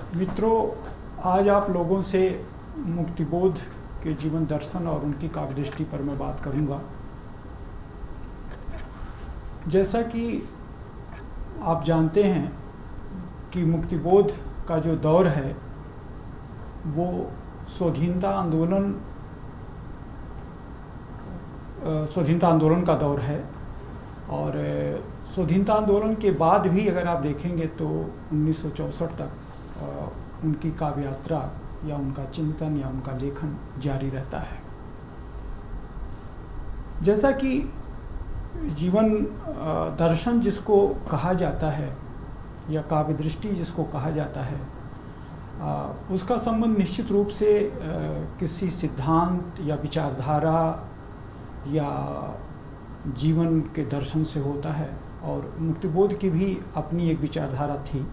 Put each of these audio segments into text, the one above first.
मित्रों, आज आप लोगों से मुक्तिबोध के जीवन दर्शन और उनकी काव्य दृष्टि पर मैं बात करूंगा। जैसा कि आप जानते हैं कि मुक्तिबोध का जो दौर है वो स्वाधीनता आंदोलन का दौर है। और स्वाधीनता आंदोलन के बाद भी अगर आप देखेंगे तो 1964 तक उनकी काव्य यात्रा या उनका चिंतन या उनका लेखन जारी रहता है। जैसा कि जीवन दर्शन जिसको कहा जाता है या काव्य दृष्टि जिसको कहा जाता है, उसका संबंध निश्चित रूप से किसी सिद्धांत या विचारधारा या जीवन के दर्शन से होता है। और मुक्तिबोध की भी अपनी एक विचारधारा थी,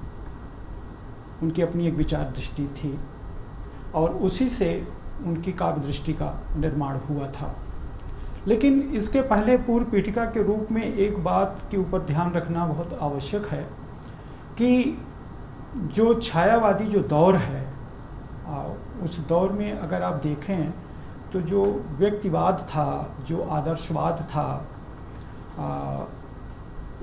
उनकी अपनी एक विचार दृष्टि थी और उसी से उनकी काव्य दृष्टि का निर्माण हुआ था। लेकिन इसके पहले पूर्व पीठिका के रूप में एक बात के ऊपर ध्यान रखना बहुत आवश्यक है कि जो छायावादी जो दौर है, उस दौर में अगर आप देखें तो जो व्यक्तिवाद था, जो आदर्शवाद था,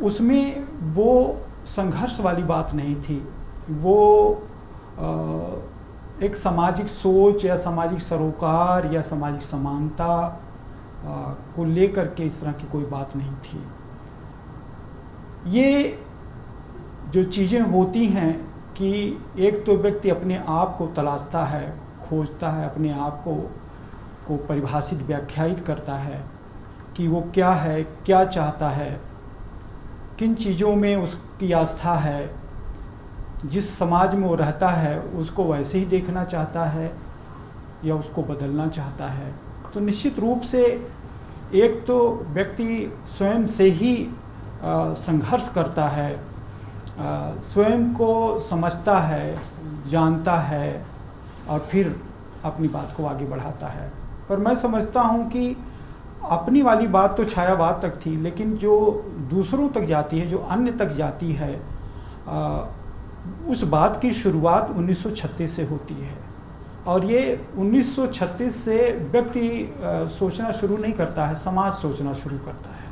उसमें वो संघर्ष वाली बात नहीं थी। वो एक सामाजिक सोच या सामाजिक सरोकार या सामाजिक समानता को लेकर के इस तरह की कोई बात नहीं थी। ये जो चीज़ें होती हैं कि एक तो व्यक्ति अपने आप को तलाशता है, खोजता है, अपने आप को परिभाषित व्याख्यायित करता है कि वो क्या है, क्या चाहता है, किन चीज़ों में उसकी आस्था है, जिस समाज में वो रहता है उसको वैसे ही देखना चाहता है या उसको बदलना चाहता है। तो निश्चित रूप से एक तो व्यक्ति स्वयं से ही संघर्ष करता है, स्वयं को समझता है, जानता है और फिर अपनी बात को आगे बढ़ाता है। पर मैं समझता हूँ कि अपनी वाली बात तो छायावाद तक थी, लेकिन जो दूसरों तक जाती है, जो अन्य तक जाती है, उस बात की शुरुआत 1936 से होती है। और ये 1936 से व्यक्ति सोचना शुरू नहीं करता है, समाज सोचना शुरू करता है।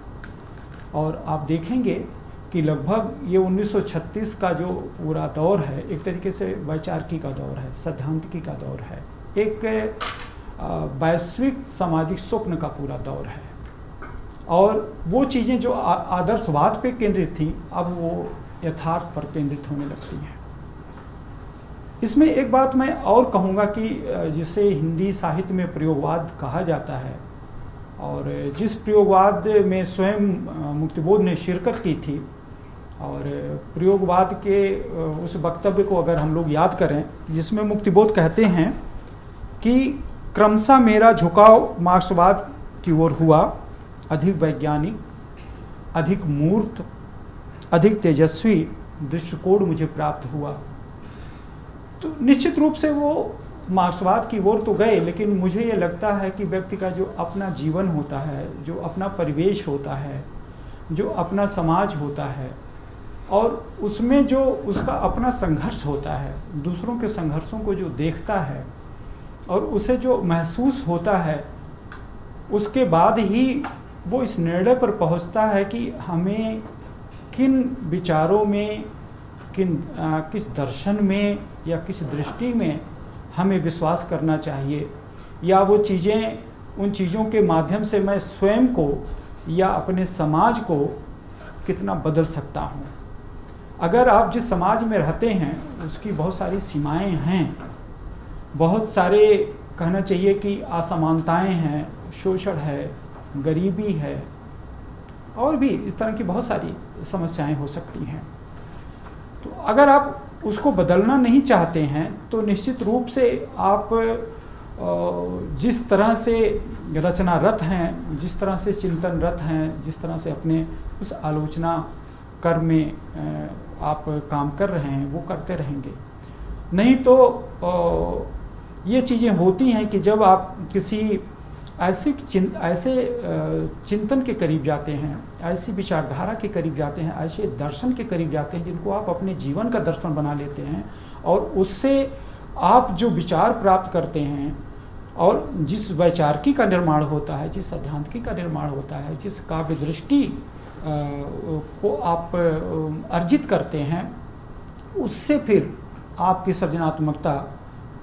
और आप देखेंगे कि लगभग ये 1936 का जो पूरा दौर है एक तरीके से वैचारिकी का दौर है, सैद्धांतिकी का दौर है, एक वैश्विक सामाजिक स्वप्न का पूरा दौर है। और वो चीज़ें जो आदर्शवाद पे केंद्रित थी अब वो यथार्थ पर केंद्रित होने लगती हैं। इसमें एक बात मैं और कहूँगा कि जिसे हिंदी साहित्य में प्रयोगवाद कहा जाता है और जिस प्रयोगवाद में स्वयं मुक्तिबोध ने शिरकत की थी, और प्रयोगवाद के उस वक्तव्य को अगर हम लोग याद करें जिसमें मुक्तिबोध कहते हैं कि क्रमशः मेरा झुकाव मार्क्सवाद की ओर हुआ, अधिक वैज्ञानिक, अधिक मूर्त, अधिक तेजस्वी दृष्टिकोण मुझे प्राप्त हुआ। तो निश्चित रूप से वो मार्क्सवाद की ओर तो गए, लेकिन मुझे ये लगता है कि व्यक्ति का जो अपना जीवन होता है, जो अपना परिवेश होता है, जो अपना समाज होता है और उसमें जो उसका अपना संघर्ष होता है, दूसरों के संघर्षों को जो देखता है और उसे जो महसूस होता है, उसके बाद ही वो इस निर्णय पर पहुंचता है कि हमें किन विचारों में, किस दर्शन में या किस दृष्टि में हमें विश्वास करना चाहिए, या वो चीज़ें, उन चीज़ों के माध्यम से मैं स्वयं को या अपने समाज को कितना बदल सकता हूँ। अगर आप जिस समाज में रहते हैं उसकी बहुत सारी सीमाएं हैं, बहुत सारे कहना चाहिए कि असमानताएं हैं, शोषण है, गरीबी है और भी इस तरह की बहुत सारी समस्याएं हो सकती हैं। तो अगर आप उसको बदलना नहीं चाहते हैं तो निश्चित रूप से आप जिस तरह से रचनारत हैं, जिस तरह से चिंतनरत हैं, जिस तरह से अपने उस आलोचना कर्म में आप काम कर रहे हैं वो करते रहेंगे। नहीं तो ये चीज़ें होती हैं कि जब आप किसी ऐसे चिंतन के करीब जाते हैं, ऐसी विचारधारा के करीब जाते हैं, ऐसे दर्शन के करीब जाते हैं जिनको आप अपने जीवन का दर्शन बना लेते हैं, और उससे आप जो विचार प्राप्त करते हैं और जिस वैचारिकी का निर्माण होता है, जिस सैद्धांतिकी का निर्माण होता है, जिस काव्य दृष्टि को आप अर्जित करते हैं, उससे फिर आपकी सृजनात्मकता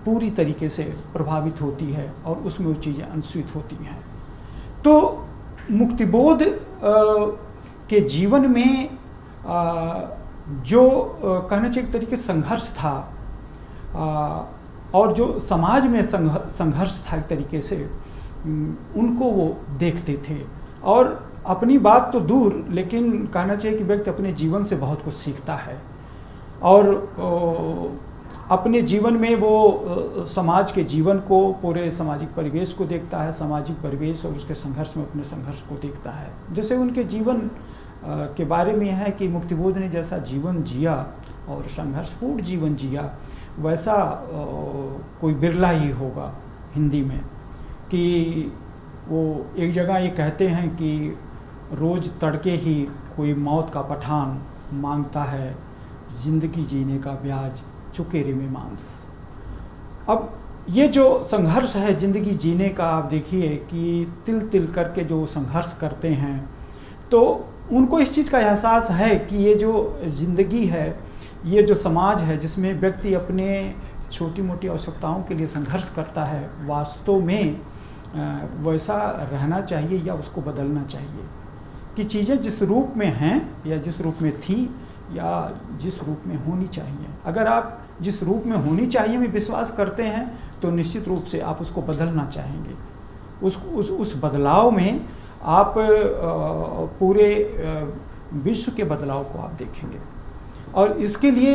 पूरी तरीके से प्रभावित होती है और उसमें वो चीज़ें अनुसूचित होती हैं। तो मुक्तिबोध के जीवन में जो कहना चाहिए एक तरीके संघर्ष था, और जो समाज में संघर्ष था एक तरीके से, उनको वो देखते थे। और अपनी बात तो दूर, लेकिन कहना चाहिए कि व्यक्ति अपने जीवन से बहुत कुछ सीखता है, और अपने जीवन में वो समाज के जीवन को, पूरे सामाजिक परिवेश को देखता है, सामाजिक परिवेश और उसके संघर्ष में अपने संघर्ष को देखता है। जैसे उनके जीवन के बारे में है कि मुक्तिबोध ने जैसा जीवन जिया और संघर्षपूर्ण जीवन जिया, वैसा कोई बिरला ही होगा हिंदी में। कि वो एक जगह ये कहते हैं कि रोज़ तड़के ही कोई मौत का पठान मांगता है, जिंदगी जीने का ब्याज चुके रे में मांस। अब ये जो संघर्ष है ज़िंदगी जीने का, आप देखिए कि तिल तिल करके जो संघर्ष करते हैं, तो उनको इस चीज़ का एहसास है कि ये जो ज़िंदगी है, ये जो समाज है जिसमें व्यक्ति अपने छोटी मोटी आवश्यकताओं के लिए संघर्ष करता है, वास्तव में वैसा रहना चाहिए या उसको बदलना चाहिए। कि चीज़ें जिस रूप में हैं या जिस रूप में थी या जिस रूप में होनी चाहिए, अगर आप जिस रूप में होनी चाहिए में विश्वास करते हैं तो निश्चित रूप से आप उसको बदलना चाहेंगे। उस बदलाव में आप पूरे विश्व के बदलाव को आप देखेंगे। और इसके लिए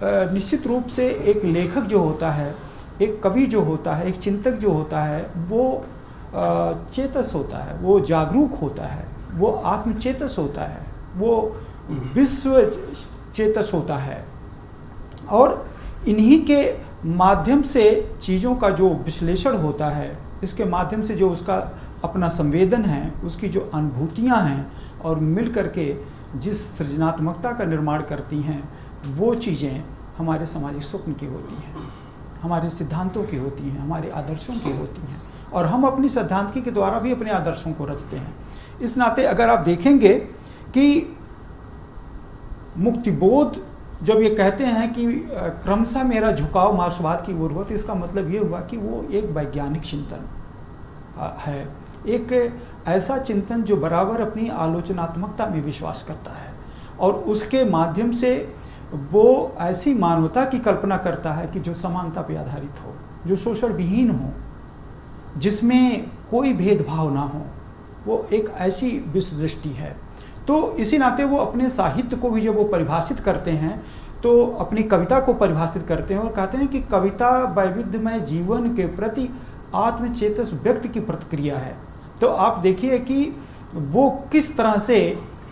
निश्चित रूप से एक लेखक जो होता है, एक कवि जो होता है, एक चिंतक जो होता है, वो चेतस होता है, वो जागरूक होता है, वो आत्मचेतस होता है, वो विश्व चेतस होता है। और इन्हीं के माध्यम से चीज़ों का जो विश्लेषण होता है, इसके माध्यम से जो उसका अपना संवेदन है, उसकी जो अनुभूतियाँ हैं, और मिल करके जिस सृजनात्मकता का निर्माण करती हैं, वो चीज़ें हमारे सामाजिक स्वप्न की होती हैं, हमारे सिद्धांतों की होती हैं, हमारे आदर्शों की होती हैं, और हम अपनी सैद्धांतिकी के द्वारा भी अपने आदर्शों को रचते हैं। इस नाते अगर आप देखेंगे कि मुक्तिबोध जब ये कहते हैं कि क्रमशः मेरा झुकाव मार्क्सवाद की ओर हुआ, तो इसका मतलब ये हुआ कि वो एक वैज्ञानिक चिंतन है, एक ऐसा चिंतन जो बराबर अपनी आलोचनात्मकता में विश्वास करता है, और उसके माध्यम से वो ऐसी मानवता की कल्पना करता है कि जो समानता पर आधारित हो, जो शोषण विहीन हो, जिसमें कोई भेदभाव ना हो। वो एक ऐसी विश्व दृष्टि है। तो इसी नाते वो अपने साहित्य को भी जब वो परिभाषित करते हैं, तो अपनी कविता को परिभाषित करते हैं और कहते हैं कि कविता वैविध्यमय जीवन के प्रति आत्मचेतस व्यक्ति की प्रतिक्रिया है। तो आप देखिए कि वो किस तरह से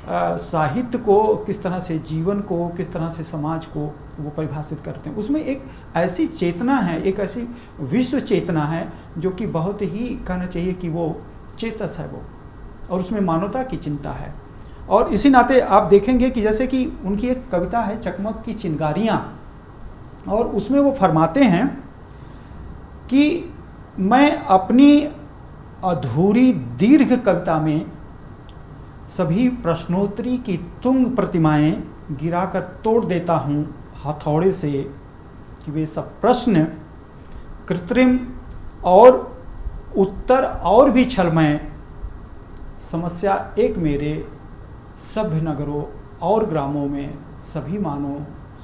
साहित्य को, किस तरह से जीवन को, किस तरह से समाज को वो परिभाषित करते हैं। उसमें एक ऐसी चेतना है, एक ऐसी विश्व चेतना है जो कि बहुत ही कहना चाहिए कि वो चेतस है वो, और उसमें मानवता की चिंता है। और इसी नाते आप देखेंगे कि जैसे कि उनकी एक कविता है चकमक की चिंगारियाँ, और उसमें वो फरमाते हैं कि मैं अपनी अधूरी दीर्घ कविता में सभी प्रश्नोत्तरी की तुंग प्रतिमाएं गिराकर तोड़ देता हूँ हथौड़े से, कि वे सब प्रश्न कृत्रिम और उत्तर और भी छलमय, समस्या एक मेरे सभ्य नगरों और ग्रामों में सभी मानो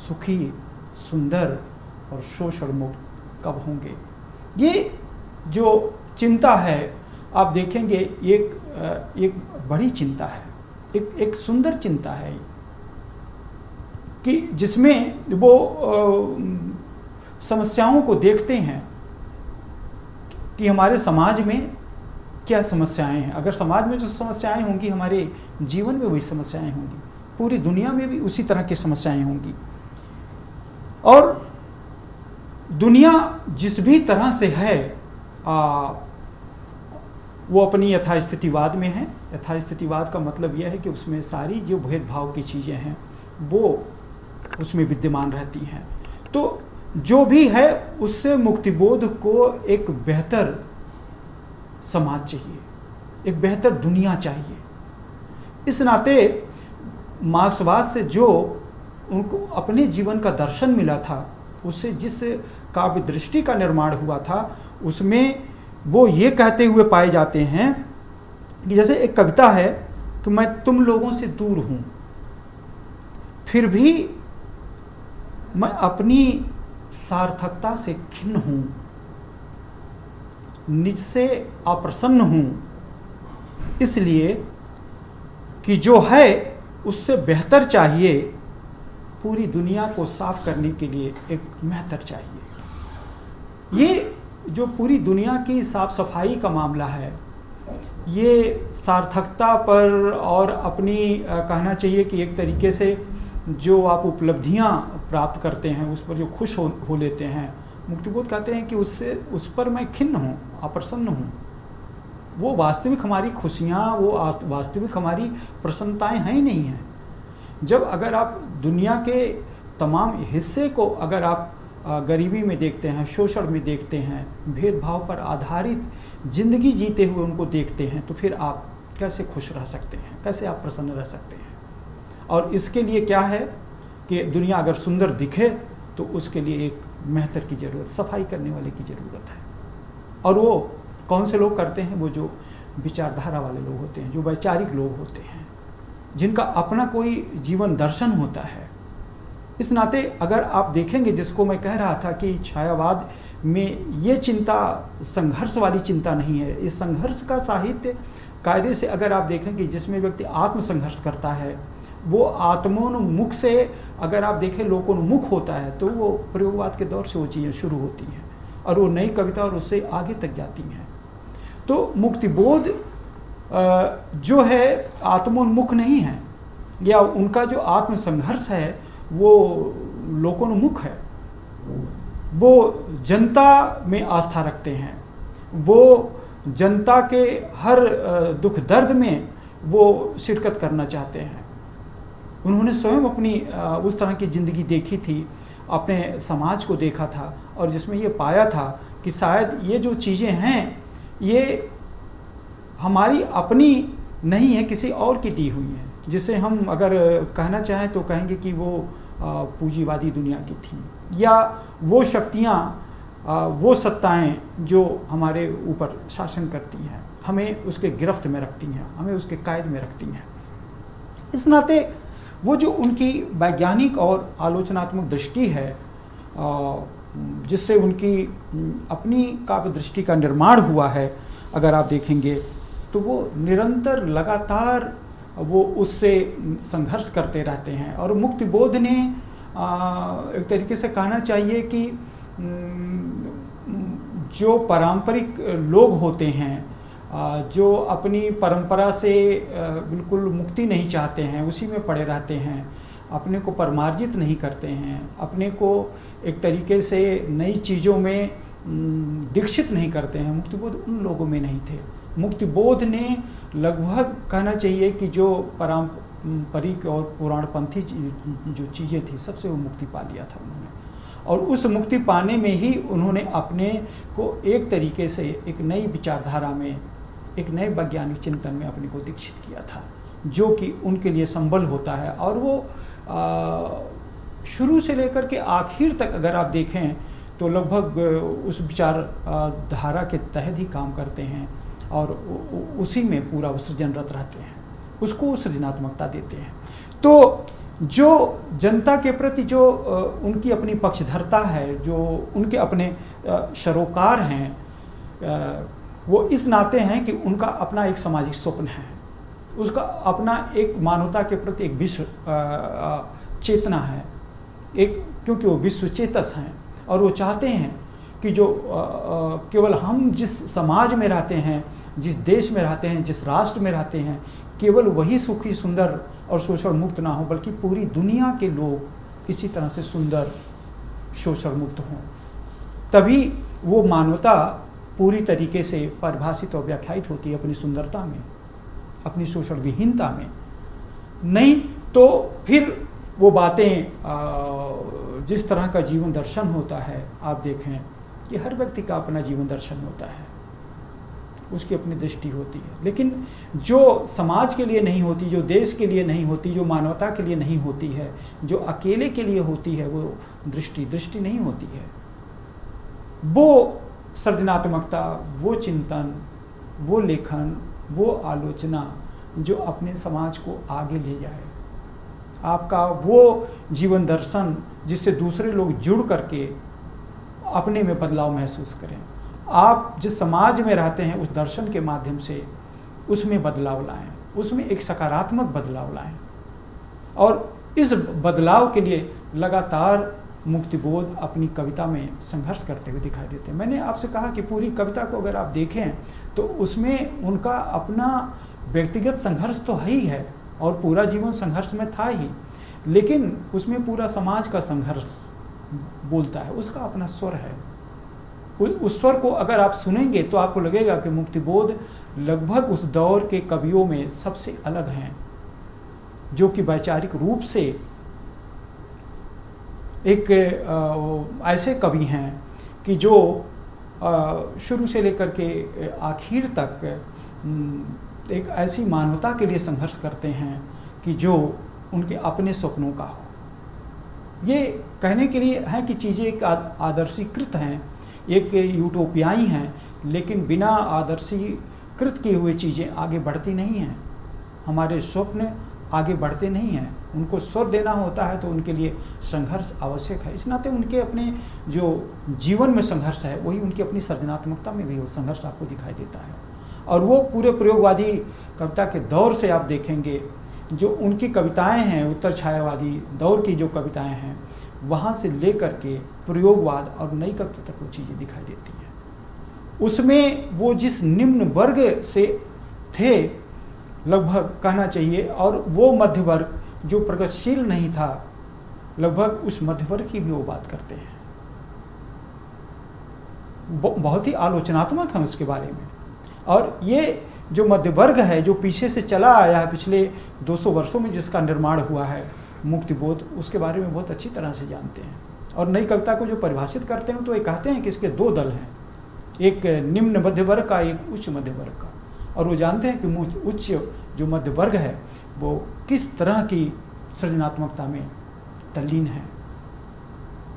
सुखी सुंदर और शोषण मुक्त कब होंगे। ये जो चिंता है आप देखेंगे एक बड़ी चिंता है, एक सुंदर चिंता है कि जिसमें वो समस्याओं को देखते हैं कि हमारे समाज में क्या समस्याएं हैं। अगर समाज में जो समस्याएं होंगी, हमारे जीवन में वही समस्याएं होंगी, पूरी दुनिया में भी उसी तरह की समस्याएं होंगी। और दुनिया जिस भी तरह से है, वो अपनी यथास्थितिवाद में हैं। यथास्थितिवाद का मतलब यह है कि उसमें सारी जो भेदभाव की चीज़ें हैं वो उसमें विद्यमान रहती हैं। तो जो भी है उससे मुक्तिबोध को एक बेहतर समाज चाहिए, एक बेहतर दुनिया चाहिए। इस नाते मार्क्सवाद से जो उनको अपने जीवन का दर्शन मिला था, उससे जिस काव्य दृष्टि का निर्माण हुआ था, उसमें वो ये कहते हुए पाए जाते हैं कि जैसे एक कविता है कि मैं तुम लोगों से दूर हूँ, फिर भी मैं अपनी सार्थकता से खिन्न हूँ, निज से अप्रसन्न हूँ, इसलिए कि जो है उससे बेहतर चाहिए, पूरी दुनिया को साफ करने के लिए एक मेहतर चाहिए। ये जो पूरी दुनिया की साफ सफाई का मामला है, ये सार्थकता पर और अपनी कहना चाहिए कि एक तरीके से जो आप उपलब्धियां प्राप्त करते हैं उस पर जो खुश हो लेते हैं, मुक्तिबोध कहते हैं कि उससे उस पर मैं खिन्न हूँ, अप्रसन्न हूँ। वो वास्तविक हमारी खुशियाँ, वो वास्तविक हमारी प्रसन्नताएं हैं ही नहीं हैं। जब अगर आप दुनिया के तमाम हिस्से को अगर आप गरीबी में देखते हैं, शोषण में देखते हैं, भेदभाव पर आधारित जिंदगी जीते हुए उनको देखते हैं, तो फिर आप कैसे खुश रह सकते हैं, कैसे आप प्रसन्न रह सकते हैं? और इसके लिए क्या है कि दुनिया अगर सुंदर दिखे तो उसके लिए एक मेहतर की ज़रूरत, सफाई करने वाले की ज़रूरत है। और वो कौन से लोग करते हैं? वो जो विचारधारा वाले लोग होते हैं, जो वैचारिक लोग होते हैं, जिनका अपना कोई जीवन दर्शन होता है। इस नाते अगर आप देखेंगे, जिसको मैं कह रहा था कि छायावाद में ये चिंता संघर्ष वाली चिंता नहीं है, इस संघर्ष का साहित्य कायदे से अगर आप देखेंगे जिसमें व्यक्ति आत्मसंघर्ष करता है, वो आत्मोन्मुख से अगर आप देखें लोकोन्मुख होता है, तो वो प्रयोगवाद के दौर से वो चीज़ें शुरू होती हैं और वो नई कविता और उससे आगे तक जाती हैं। तो मुक्तिबोध जो है आत्मोन्मुख नहीं है, या उनका जो आत्मसंघर्ष है वो लोकोन्मुख है। वो जनता में आस्था रखते हैं, वो जनता के हर दुख दर्द में वो शिरकत करना चाहते हैं। उन्होंने स्वयं अपनी उस तरह की ज़िंदगी देखी थी, अपने समाज को देखा था, और जिसमें ये पाया था कि शायद ये जो चीज़ें हैं ये हमारी अपनी नहीं है, किसी और की दी हुई हैं, जिसे हम अगर कहना चाहें तो कहेंगे कि वो पूंजीवादी दुनिया की थी, या वो शक्तियाँ, वो सत्ताएं जो हमारे ऊपर शासन करती हैं, हमें उसके गिरफ्त में रखती हैं, हमें उसके कैद में रखती हैं। इस नाते वो जो उनकी वैज्ञानिक और आलोचनात्मक दृष्टि है, जिससे उनकी अपनी काव्य दृष्टि का निर्माण हुआ है, अगर आप देखेंगे तो वो निरंतर लगातार वो उससे संघर्ष करते रहते हैं। और मुक्तिबोध ने एक तरीके से कहना चाहिए कि जो पारंपरिक लोग होते हैं, जो अपनी परंपरा से बिल्कुल मुक्ति नहीं चाहते हैं, उसी में पड़े रहते हैं, अपने को परमार्जित नहीं करते हैं, अपने को एक तरीके से नई चीज़ों में दीक्षित नहीं करते हैं, मुक्तिबोध उन लोगों में नहीं थे। मुक्तिबोध ने लगभग कहना चाहिए कि जो पारंपरिक और पुराणपंथी जो चीज़ें थी, सबसे वो मुक्ति पा लिया था उन्होंने, और उस मुक्ति पाने में ही उन्होंने अपने को एक तरीके से एक नई विचारधारा में, एक नए वैज्ञानिक चिंतन में अपने को दीक्षित किया था, जो कि उनके लिए संबल होता है। और वो शुरू से लेकर के आखिर तक अगर आप देखें तो लगभग उस विचार धारा के तहत ही काम करते हैं, और उसी में पूरा सृजनरत रहते हैं, उसको सृजनात्मकता देते हैं। तो जो जनता के प्रति जो उनकी अपनी पक्षधरता है, जो उनके अपने सरोकार हैं, वो इस नाते हैं कि उनका अपना एक सामाजिक स्वप्न है, उसका अपना एक मानवता के प्रति एक विश्व चेतना है, एक, क्योंकि वो विश्व चेतस हैं, और वो चाहते हैं कि जो केवल हम जिस समाज में रहते हैं, जिस देश में रहते हैं, जिस राष्ट्र में रहते हैं, केवल वही सुखी सुंदर और शोषण मुक्त ना हो, बल्कि पूरी दुनिया के लोग इसी तरह से सुंदर शोषण मुक्त हों। तभी वो मानवता पूरी तरीके से परिभाषित और व्याख्यायित होती है अपनी सुंदरता में, अपनी शोषण विहीनता में। नहीं तो फिर वो बातें जिस तरह का जीवन दर्शन होता है, आप देखें कि हर व्यक्ति का अपना जीवन दर्शन होता है, उसकी अपनी दृष्टि होती है, लेकिन जो समाज के लिए नहीं होती, जो देश के लिए नहीं होती, जो मानवता के लिए नहीं होती है, जो अकेले के लिए होती है, वो दृष्टि नहीं होती है। वो सृजनात्मकता, वो चिंतन, वो लेखन, वो आलोचना जो अपने समाज को आगे ले जाए, आपका वो जीवन दर्शन जिससे दूसरे लोग जुड़ करके अपने में बदलाव महसूस करें। आप जिस समाज में रहते हैं उस दर्शन के माध्यम से उसमें बदलाव लाएं, उसमें एक सकारात्मक बदलाव लाएं। और इस बदलाव के लिए लगातार मुक्तिबोध अपनी कविता में संघर्ष करते हुए दिखाई देते हैं। मैंने आपसे कहा कि पूरी कविता को अगर आप देखें तो उसमें उनका अपना व्यक्तिगत संघर्ष तो है ही है और पूरा जीवन संघर्ष में था ही, लेकिन उसमें पूरा समाज का संघर्ष बोलता है, उसका अपना स्वर है। उस स्वर को अगर आप सुनेंगे तो आपको लगेगा कि मुक्तिबोध लगभग उस दौर के कवियों में सबसे अलग हैं, जो कि वैचारिक रूप से एक ऐसे कवि हैं कि जो शुरू से लेकर के आखिर तक एक ऐसी मानवता के लिए संघर्ष करते हैं कि जो उनके अपने सपनों का हो। ये कहने के लिए है कि चीज़ें एक आदर्शीकृत हैं, एक यूटोपियाई हैं, लेकिन बिना आदर्शीकृत किए हुए चीज़ें आगे बढ़ती नहीं हैं। हमारे स्वप्न आगे बढ़ते नहीं हैं, उनको स्वर देना होता है तो उनके लिए संघर्ष आवश्यक है। इस नाते उनके अपने जो जीवन में संघर्ष है वही उनकी अपनी सृजनात्मकता में भी वो संघर्ष आपको दिखाई देता है। और वो पूरे प्रयोगवादी कविता के दौर से आप देखेंगे जो उनकी कविताएं हैं, उत्तर छायावादी दौर की जो कविताएं हैं, वहाँ से लेकर के प्रयोगवाद और नई कविता तक वो चीज़ें दिखाई देती हैं। उसमें वो जिस निम्न वर्ग से थे लगभग कहना चाहिए, और वो मध्य वर्ग जो प्रगतिशील नहीं था, लगभग उस मध्य वर्ग की भी वो बात करते हैं। बहुत ही आलोचनात्मक है उसके बारे में। और ये जो मध्य वर्ग है जो पीछे से चला आया है, पिछले 200 वर्षों में जिसका निर्माण हुआ है मुक्तिबोध, उसके बारे में बहुत अच्छी तरह से जानते हैं। और नई कविता को जो परिभाषित करते हैं तो ये कहते हैं कि इसके दो दल हैं, एक निम्न मध्य वर्ग का, एक उच्च मध्य वर्ग का। और वो जानते हैं कि उच्च जो मध्य वर्ग है वो किस तरह की सृजनात्मकता में तल्लीन है।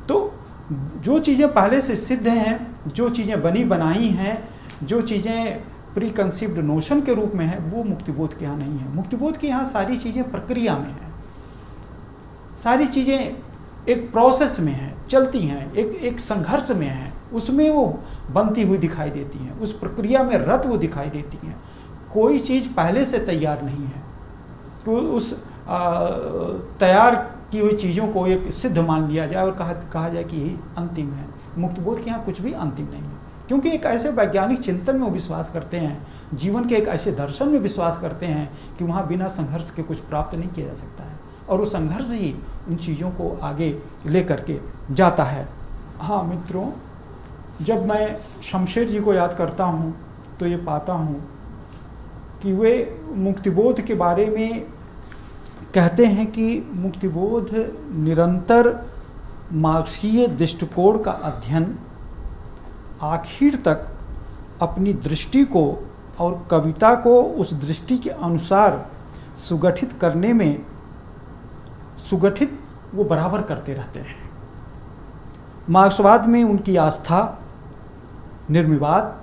तो जो चीज़ें पहले से सिद्ध हैं, जो चीज़ें बनी बनाई हैं, जो चीज़ें प्री कंसीव्ड नोशन के रूप में है, वो मुक्तिबोध के यहाँ नहीं है। मुक्तिबोध के यहाँ सारी चीज़ें प्रक्रिया में हैं, सारी चीज़ें एक प्रोसेस में हैं, चलती हैं, एक संघर्ष में हैं, उसमें वो बनती हुई दिखाई देती हैं, उस प्रक्रिया में रत वो दिखाई देती हैं। कोई चीज़ पहले से तैयार नहीं है तो उस तैयार की हुई चीज़ों को एक सिद्ध मान लिया जाए और कहा जाए कि यही अंतिम है। मुक्तिबोध के यहाँ कुछ भी अंतिम नहीं है, क्योंकि एक ऐसे वैज्ञानिक चिंतन में वो विश्वास करते हैं, जीवन के एक ऐसे दर्शन में विश्वास करते हैं कि वहाँ बिना संघर्ष के कुछ प्राप्त नहीं किया जा सकता है, और वो संघर्ष ही उन चीज़ों को आगे ले करके जाता है। हाँ मित्रों, जब मैं शमशेर जी को याद करता हूँ तो ये पाता हूँ कि वे मुक्तिबोध के बारे में कहते हैं कि मुक्तिबोध निरंतर मार्क्सीय दृष्टिकोण का अध्ययन आखिर तक अपनी दृष्टि को और कविता को उस दृष्टि के अनुसार सुगठित करने में सुगठित वो बराबर करते रहते हैं। मार्क्सवाद में उनकी आस्था निर्विवाद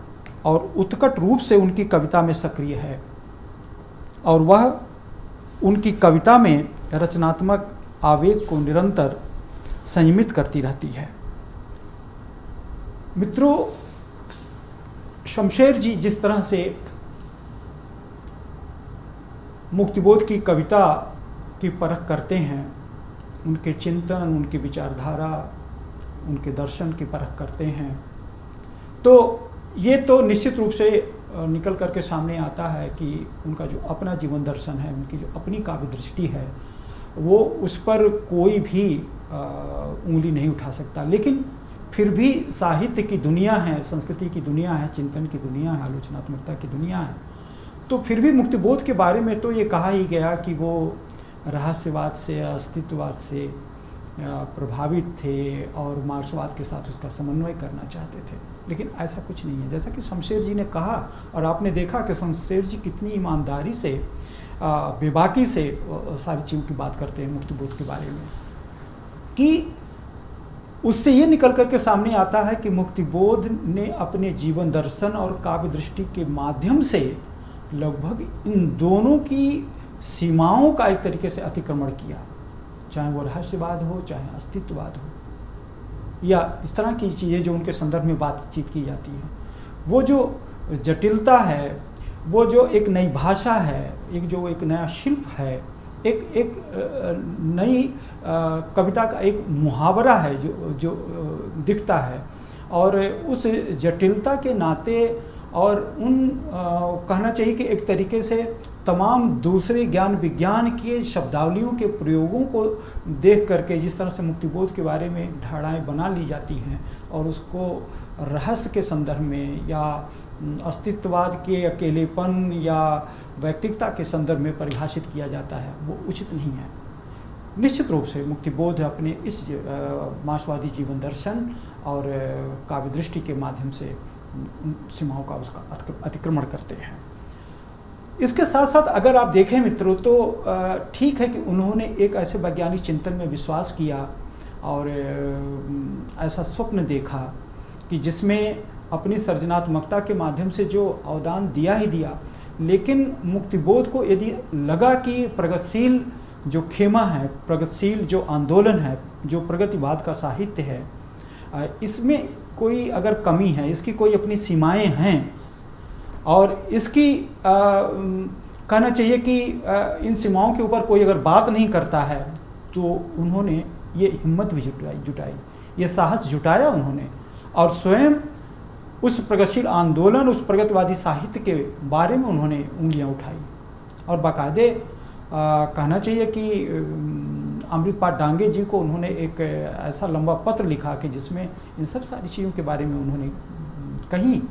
और उत्कट रूप से उनकी कविता में सक्रिय है, और वह उनकी कविता में रचनात्मक आवेग को निरंतर संयमित करती रहती है। मित्रों, शमशेर जी जिस तरह से मुक्तिबोध की कविता की परख करते हैं, उनके चिंतन, उनकी विचारधारा, उनके दर्शन की परख करते हैं, तो ये तो निश्चित रूप से निकल करके सामने आता है कि उनका जो अपना जीवन दर्शन है, उनकी जो अपनी काव्य दृष्टि है, वो उस पर कोई भी उंगली नहीं उठा सकता। लेकिन फिर भी साहित्य की दुनिया है, संस्कृति की दुनिया है, चिंतन की दुनिया है, आलोचनात्मकता की दुनिया है, तो फिर भी मुक्तिबोध के बारे में तो ये कहा ही गया कि वो रहस्यवाद से, अस्तित्ववाद से प्रभावित थे और मार्क्सवाद के साथ उसका समन्वय करना चाहते थे। लेकिन ऐसा कुछ नहीं है। जैसा कि शमशेर जी ने कहा, और आपने देखा कि शमशेर जी कितनी ईमानदारी से, बेबाकी से सारी चीज़ों की बात करते हैं मुक्तिबोध के बारे में, कि उससे ये निकल कर के सामने आता है कि मुक्तिबोध ने अपने जीवन दर्शन और काव्य दृष्टि के माध्यम से लगभग इन दोनों की सीमाओं का एक तरीके से अतिक्रमण किया, चाहे वो रहस्यवाद हो, चाहे अस्तित्ववाद हो, या इस तरह की चीज़ें जो उनके संदर्भ में बातचीत की जाती हैं। वो जो जटिलता है, वो जो एक नई भाषा है, एक नया शिल्प है, एक नई कविता का एक मुहावरा है जो दिखता है, और उस जटिलता के नाते और कहना चाहिए कि एक तरीके से तमाम दूसरे ज्ञान विज्ञान के शब्दावलियों के प्रयोगों को देख करके जिस तरह से मुक्तिबोध के बारे में धारणाएं बना ली जाती हैं और उसको रहस्य के संदर्भ में या अस्तित्ववाद के अकेलेपन या व्यक्तिगता के संदर्भ में परिभाषित किया जाता है, वो उचित नहीं है। निश्चित रूप से मुक्तिबोध अपने इस मार्क्सवादी जीवन दर्शन और काव्य दृष्टि के माध्यम से सीमाओं का उसका अतिक्रमण करते हैं। इसके साथ साथ अगर आप देखें मित्रों, तो ठीक है कि उन्होंने एक ऐसे वैज्ञानिक चिंतन में विश्वास किया और ऐसा स्वप्न देखा कि जिसमें अपनी सृजनात्मकता के माध्यम से जो अवदान दिया ही दिया, लेकिन मुक्तिबोध को यदि लगा कि प्रगतिशील जो खेमा है, प्रगतिशील जो आंदोलन है, जो प्रगतिवाद का साहित्य है, इसमें कोई अगर कमी है, इसकी कोई अपनी सीमाएं हैं, और इसकी कहना चाहिए कि इन सीमाओं के ऊपर कोई अगर बात नहीं करता है, तो उन्होंने ये हिम्मत भी जुटाई, ये साहस जुटाया उन्होंने, और स्वयं उस प्रगतिशील आंदोलन, उस प्रगतिवादी साहित्य के बारे में उन्होंने उंगलियां उठाई, और बाकायदे कहना चाहिए कि अमृतपाल डांगे जी को उन्होंने एक ऐसा लंबा पत्र लिखा कि जिसमें इन सब सारी चीज़ों के बारे में उन्होंने कही।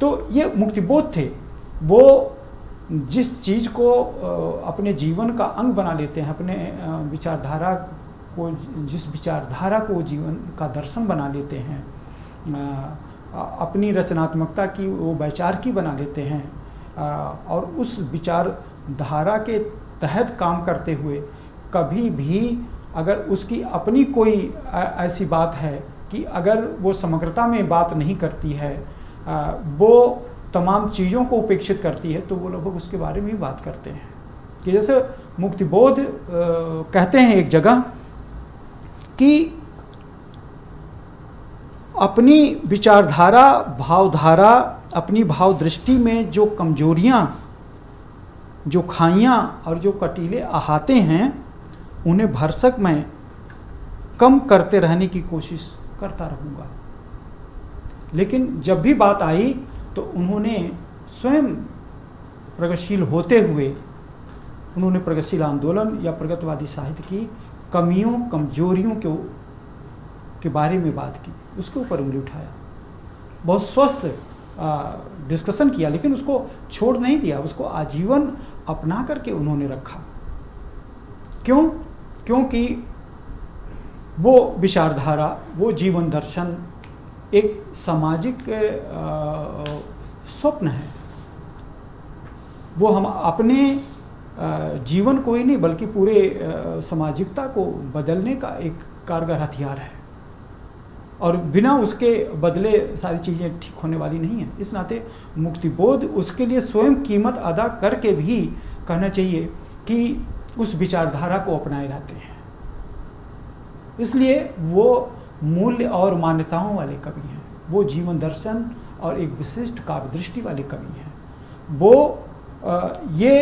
तो ये मुक्तिबोध थे, वो जिस चीज़ को अपने जीवन का अंग बना लेते हैं, अपने विचारधारा को, जिस विचारधारा को जीवन का दर्शन बना लेते हैं, अपनी रचनात्मकता की वो वैचारिकी बना लेते हैं, और उस विचारधारा के तहत काम करते हुए कभी भी अगर उसकी अपनी कोई ऐसी बात है कि अगर वो समग्रता में बात नहीं करती है, वो तमाम चीज़ों को उपेक्षित करती है, तो वो लोग उसके बारे में भी बात करते हैं। कि जैसे मुक्तिबोध कहते हैं एक जगह कि अपनी विचारधारा, भावधारा, अपनी भाव दृष्टि में जो कमजोरियाँ, जो खाइयाँ और जो कटीले अहाते हैं, उन्हें भरसक मैं कम करते रहने की कोशिश करता रहूँगा। लेकिन जब भी बात आई तो उन्होंने स्वयं प्रगतिशील होते हुए उन्होंने प्रगतिशील आंदोलन या प्रगतिवादी साहित्य की कमियों, कमजोरियों के बारे में बात की, उसके ऊपर उंगली उठाया, बहुत स्वस्थ डिस्कशन किया, लेकिन उसको छोड़ नहीं दिया, उसको आजीवन अपना करके उन्होंने रखा। क्यों? क्योंकि वो विचारधारा, वो जीवन दर्शन एक सामाजिक स्वप्न है। वो हम अपने जीवन को ही नहीं बल्कि पूरे सामाजिकता को बदलने का एक कारगर हथियार है, और बिना उसके बदले सारी चीज़ें ठीक होने वाली नहीं है। इस नाते मुक्तिबोध उसके लिए स्वयं कीमत अदा करके भी कहना चाहिए कि उस विचारधारा को अपनाए रहते हैं। इसलिए वो मूल्य और मान्यताओं वाले कवि हैं, वो जीवन दर्शन और एक विशिष्ट काव्य दृष्टि वाले कवि हैं। वो ये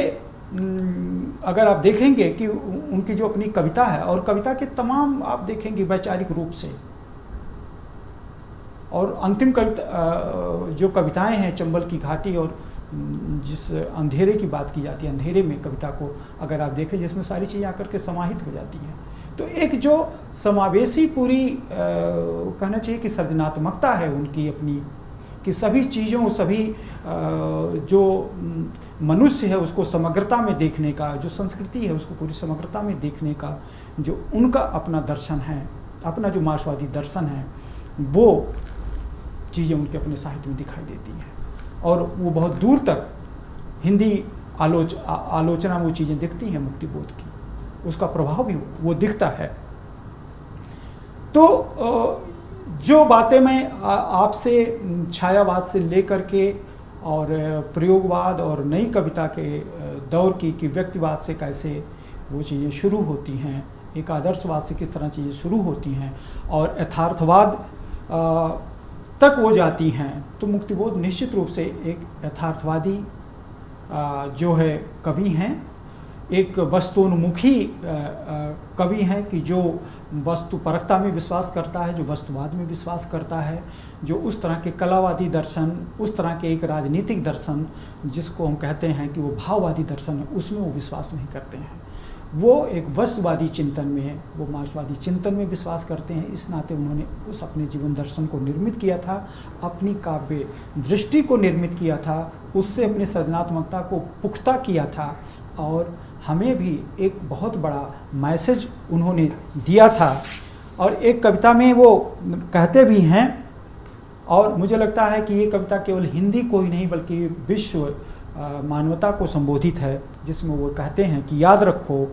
अगर आप देखेंगे कि उनकी जो अपनी कविता है, और कविता के तमाम आप देखेंगे वैचारिक रूप से, और अंतिम कविता जो कविताएं हैं, चंबल की घाटी और जिस अंधेरे की बात की जाती है, अंधेरे में कविता को अगर आप देखें, जिसमें सारी चीज़ें आकर के समाहित हो जाती हैं, तो एक जो समावेशी पूरी कहना चाहिए कि सृजनात्मकता है उनकी अपनी, कि सभी चीज़ों, सभी जो मनुष्य है उसको समग्रता में देखने का, जो संस्कृति है उसको पूरी समग्रता में देखने का जो उनका अपना दर्शन है, अपना जो मार्क्सवादी दर्शन है, वो चीज़ें उनके अपने साहित्य में दिखाई देती हैं। और वो बहुत दूर तक हिंदी आलोचना में वो चीज़ें दिखती हैं मुक्तिबोध की, उसका प्रभाव भी वो दिखता है। तो जो बातें मैं आपसे छायावाद से लेकर के और प्रयोगवाद और नई कविता के दौर की व्यक्तिवाद से कैसे वो चीज़ें शुरू होती हैं, एक आदर्शवाद से किस तरह चीज़ें शुरू होती हैं और यथार्थवाद तक वो जाती हैं, तो मुक्तिबोध निश्चित रूप से एक यथार्थवादी जो है कवि हैं, एक वस्तुन्मुखी कवि हैं कि जो वस्तुपरकता में विश्वास करता है, जो वस्तुवाद में विश्वास करता है, जो उस तरह के कलावादी दर्शन, उस तरह के एक राजनीतिक दर्शन जिसको हम कहते हैं कि वो भाववादी दर्शन है, उसमें वो विश्वास नहीं करते हैं। वो एक वस्तुवादी चिंतन में, वो मार्क्सवादी चिंतन में विश्वास करते हैं। इस नाते उन्होंने उस अपने जीवन दर्शन को निर्मित किया था, अपनी काव्य दृष्टि को निर्मित किया था, उससे अपनी सृजनात्मकता को पुख्ता किया था और हमें भी एक बहुत बड़ा मैसेज उन्होंने दिया था। और एक कविता में वो कहते भी हैं, और मुझे लगता है कि ये कविता केवल हिंदी को ही नहीं बल्कि विश्व मानवता को संबोधित है, जिसमें वो कहते हैं कि याद रखो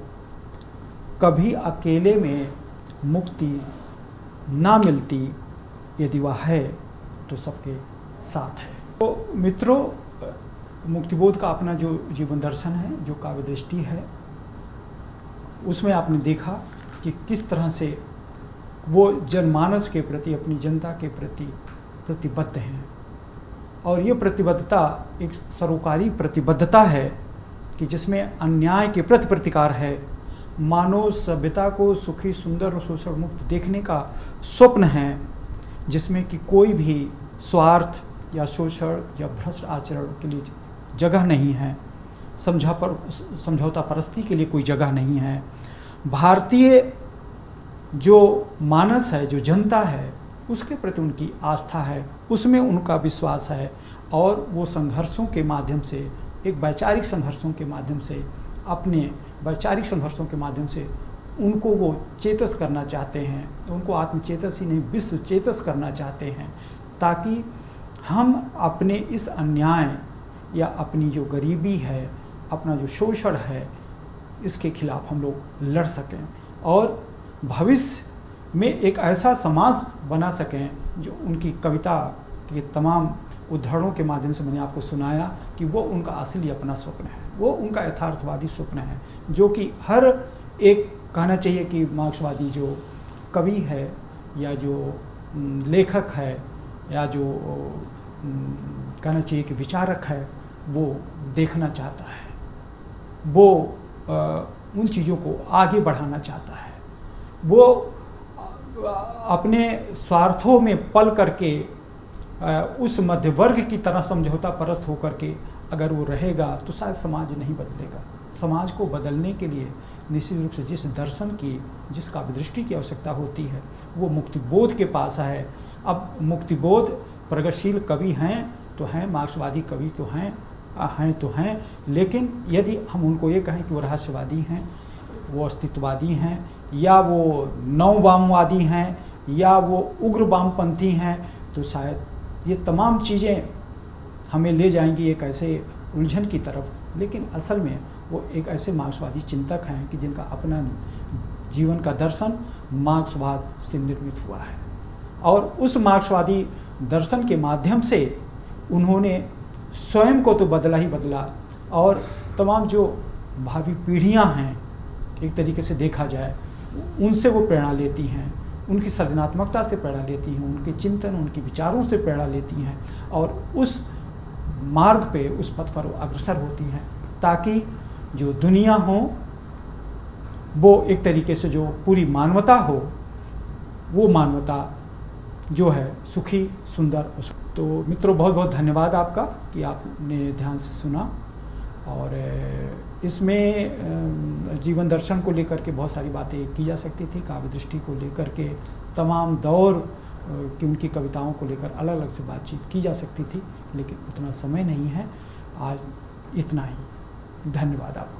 कभी अकेले में मुक्ति ना मिलती, यदि वह है तो सबके साथ है। तो मित्रों, मुक्तिबोध का अपना जो जीवन दर्शन है, जो काव्य दृष्टि है, उसमें आपने देखा कि किस तरह से वो जनमानस के प्रति, अपनी जनता के प्रति प्रतिबद्ध हैं। और ये प्रतिबद्धता एक सरोकारी प्रतिबद्धता है कि जिसमें अन्याय के प्रति प्रतिकार है, मानव सभ्यता को सुखी, सुंदर और शोषण मुक्त देखने का स्वप्न है, जिसमें कि कोई भी स्वार्थ या शोषण या भ्रष्ट आचरण के लिए जगह नहीं है, समझौता परस्ती के लिए कोई जगह नहीं है। भारतीय जो मानस है, जो जनता है, उसके प्रति उनकी आस्था है, उसमें उनका विश्वास है, और वो संघर्षों के माध्यम से, एक वैचारिक संघर्षों के माध्यम से, अपने वैचारिक संघर्षों के माध्यम से उनको वो चेतस करना चाहते हैं, उनको आत्मचेतस ही नहीं विश्व चेतस करना चाहते हैं, ताकि हम अपने इस अन्याय या अपनी जो गरीबी है, अपना जो शोषण है, इसके खिलाफ हम लोग लड़ सकें और भविष्य में एक ऐसा समाज बना सकें जो उनकी कविता के तमाम उदाहरणों के माध्यम से मैंने आपको सुनाया कि वो उनका असली अपना स्वप्न है, वो उनका यथार्थवादी स्वप्न है, जो कि हर एक कहना चाहिए कि मार्क्सवादी जो कवि है या जो लेखक है या जो कहना चाहिए कि विचारक है, वो देखना चाहता है, वो उन चीज़ों को आगे बढ़ाना चाहता है। वो अपने स्वार्थों में पल करके उस मध्य वर्ग की तरह समझौता परस्त होकर के अगर वो रहेगा तो शायद समाज नहीं बदलेगा। समाज को बदलने के लिए निश्चित रूप से जिस दर्शन की, जिस काव्य दृष्टि की आवश्यकता होती है, वो मुक्तिबोध के पास है। अब मुक्तिबोध प्रगतिशील कवि हैं तो हैं, मार्क्सवादी कवि तो हैं, लेकिन यदि हम उनको ये कहें कि वो रहस्यवादी हैं, वो अस्तित्ववादी हैं, या वो नववामवादी हैं, या वो उग्र वामपंथी हैं, तो शायद ये तमाम चीज़ें हमें ले जाएंगी एक ऐसे उलझन की तरफ। लेकिन असल में वो एक ऐसे मार्क्सवादी चिंतक हैं कि जिनका अपना जीवन का दर्शन मार्क्सवाद से निर्मित हुआ है, और उस मार्क्सवादी दर्शन के माध्यम से उन्होंने स्वयं को तो बदला ही बदला, और तमाम जो भावी पीढ़ियां हैं, एक तरीके से देखा जाए, उनसे वो प्रेरणा लेती हैं, उनकी सृजनात्मकता से प्रेरणा लेती हैं, उनके चिंतन, उनके विचारों से प्रेरणा लेती हैं, और उस मार्ग पे, उस पथ पर वो अग्रसर होती हैं, ताकि जो दुनिया हो वो एक तरीके से जो पूरी मानवता हो, वो मानवता जो है सुखी, सुंदर। तो मित्रों, बहुत बहुत धन्यवाद आपका कि आपने ध्यान से सुना। और इसमें जीवन दर्शन को लेकर के बहुत सारी बातें की जा सकती थी, काव्य दृष्टि को लेकर के तमाम दौर की उनकी कविताओं को लेकर अलग अलग से बातचीत की जा सकती थी, लेकिन उतना समय नहीं है। आज इतना ही। धन्यवाद आपका।